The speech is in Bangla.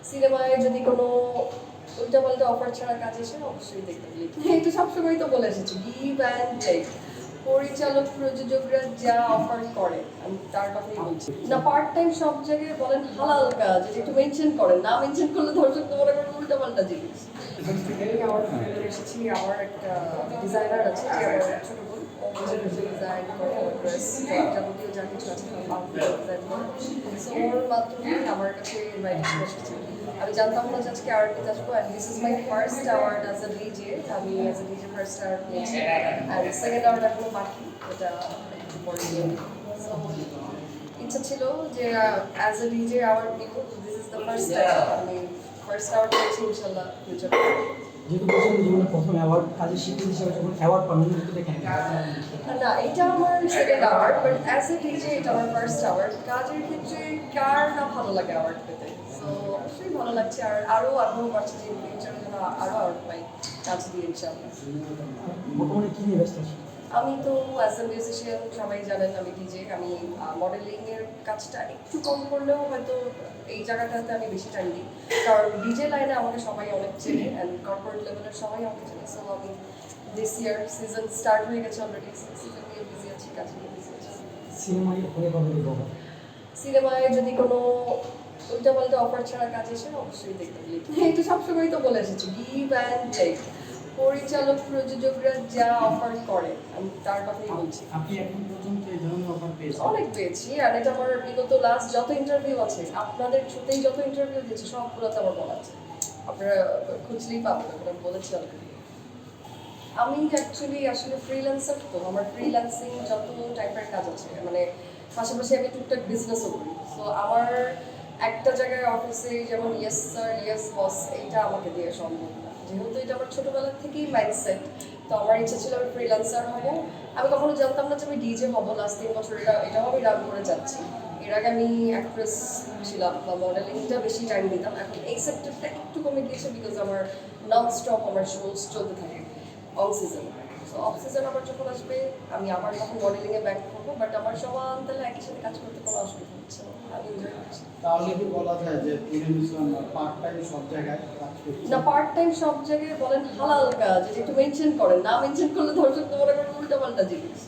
সিনেমায় যদি কোনো উল্টাপাল্টা অফার ছাড়া কাজ এসে অবশ্যই দেখতে বলি। এটা সবসময় তো বলে এসেছি, গিভ অ্যান্ড টেক। পরিচালক প্রযোজকরা যা অফার করে আমি তার কথাই বলছি। না পার্ট টাইম সব জায়গায় বলেন হালাল কাজ, এটা একটু মেনশন করেন, না মেনশন করলে দর্শক তো মনে করেন উল্টাপাল্টা জিনিস। আমার এসেছি, আমার একটা ডিজাইনার আছে যে আমার ছোট বোন, ডিজাইন করে ড্রেস যাবতীয় যা কিছু আছে ডিজাইন করে। সো ওর মাধ্যমে আমার কাছে ইনভাইটেশন এসেছে। আমি জানতাম না যে আজকে অ্যাওয়ার্ড আসবো, and this is my first award as a DJ. আমি as a DJ first award পেয়েছি, অ্যান্ড সেকেন্ড অ্যাওয়ার্ড এখনো বাকি, এটা একটু পরে নিয়ে। সো ইচ্ছা ছিল যে অ্যাজ এ ডিজে অ্যাওয়ার্ড নিব, this is the first time আমি ফার্স্ট অ্যাওয়ার্ড পেয়েছি। ইনশাল্লাহ ফিউচার যেহেতু বলছেন জীবনের প্রথম অ্যাওয়ার্ড, কাজের স্বীকৃতি হিসেবে যখন অ্যাওয়ার্ড পাবেন এটা কেন? না, এটা আমার second award, but as a DJ এটা আমার ফার্স্ট অ্যাওয়ার্ড। কাজের ক্ষেত্রে কার না ভালো লাগে অ্যাওয়ার্ড পেতে, সো অবশ্যই ভালো লাগছে। আর আরও আগ্রহ বাড়ছে যে ফিউচারে যেন আরও অ্যাওয়ার্ড পাই কাজ দিয়ে ইনশাআল্লাহ। বর্তমানে কি নিয়ে ব্যস্ত আছেন? আমি তো অ্যাজ এ মিউজিশিয়ান সবাই জানেন আমি ডিজে। আমি মডেলিংয়ের কাজটা একটু কম করলেও হয়তো এই জায়গাটাতে আমি বেশি টাইম দিই, কারণ ডিজে লাইনে আমাকে সবাই অনেক চেনে, অ্যান্ড কর্পোরেট লেভেলের সবাই আমাকে চেনে। সো আমি দিস ইয়ার সিজন স্টার্ট হয়ে গেছে অলরেডি, সিজন নিয়ে বিজি আছি, কাজ নিয়ে বিজি আছি। সিনেমায় অনেক হবে। সিনেমায় যদি কোনো উল্টাপাল্টা অফার ছাড়া কাজ এসে অবশ্যই দেখতে বলি। এটা সবসময় তো বলে এসেছি, গিভ অ্যান্ড টেক। পরিচালক প্রযোজকরা যা অফার করে আমি তার কথাই বলছি। আপনি এখন পর্যন্ত এই ধরনের অফার পেয়েছেন? অনেক পেয়েছি, আর এটা আমার বিগত লাস্ট যত ইন্টারভিউ আছে, আপনাদের থ্রুতেই যত ইন্টারভিউ দিয়েছি সবগুলোতে আমার বলা আছে, আপনারা খুঁজলেই পাবেন, আপনারা বলেছি অলরেডি। আমি অ্যাকচুয়ালি আসলে ফ্রিল্যান্সার, তো আমার ফ্রিল্যান্সিং যত টাইপের কাজ আছে, মানে পাশাপাশি আমি টুকটাক বিজনেসও করি। সো আমার একটা জায়গায় অফিসে যেমন ইয়েস স্যার ইয়েস বস এইটা আমাকে দিয়ে সম্ভব না, যেহেতু এটা আমার ছোটোবেলা থেকেই মাইন্ডসেট। তো আমার ইচ্ছা ছিল আমি ফ্রিল্যান্সার হব। আমি কখনো জানতাম না যে আমি ডিজে হব। লাস্ট 3 বছর এটাও আমি রান করে যাচ্ছি। এর আগে আমি অ্যাক্ট্রেস ছিলাম বা মডেলিংটা বেশি টাইম দিতাম। এখন এই সেক্টরটা একটু কমে গিয়েছে, বিকজ আমার নন স্টপ আমার শোজ চলতে থাকে all season. So off season আবার যখন আসবে আমি আবার তখন মডেলিংয়ে ব্যাক করবো, বাট আমার সমান তাহলে একই সাথে কাজ করতে কোনো অসুবিধা হচ্ছে না, আমি এনজয় করছি। তাহলে কি বলা যায় যে পার্ট টাইম সব জায়গায় কাজ করছে? না পার্ট টাইম সব জায়গায় বলেন হালাল কাজ, এটা একটু মেনশন করেন, না মেনশন করলে দর্শক তো মনে করেন উল্টাপাল্টা জিনিস।